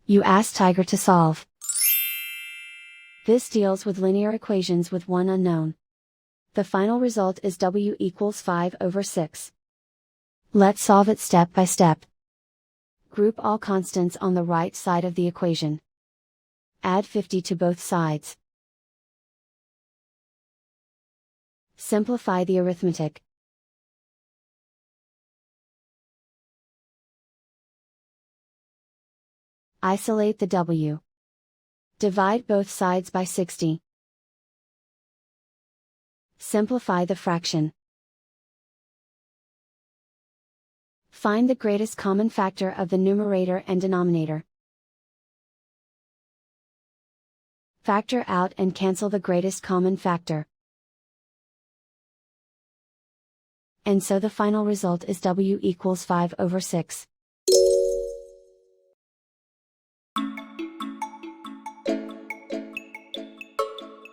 You ask Tiger to solve. This deals with linear equations with one unknown. The final result is w equals 5/6. Let's solve it step by step. Group all constants on the right side of the equation. Add 50 to both sides. Simplify the arithmetic. Isolate the w. Divide both sides by 60. Simplify the fraction. Find the greatest common factor of the numerator and denominator. Factor out and cancel the greatest common factor. And so the final result is w equals 5/6.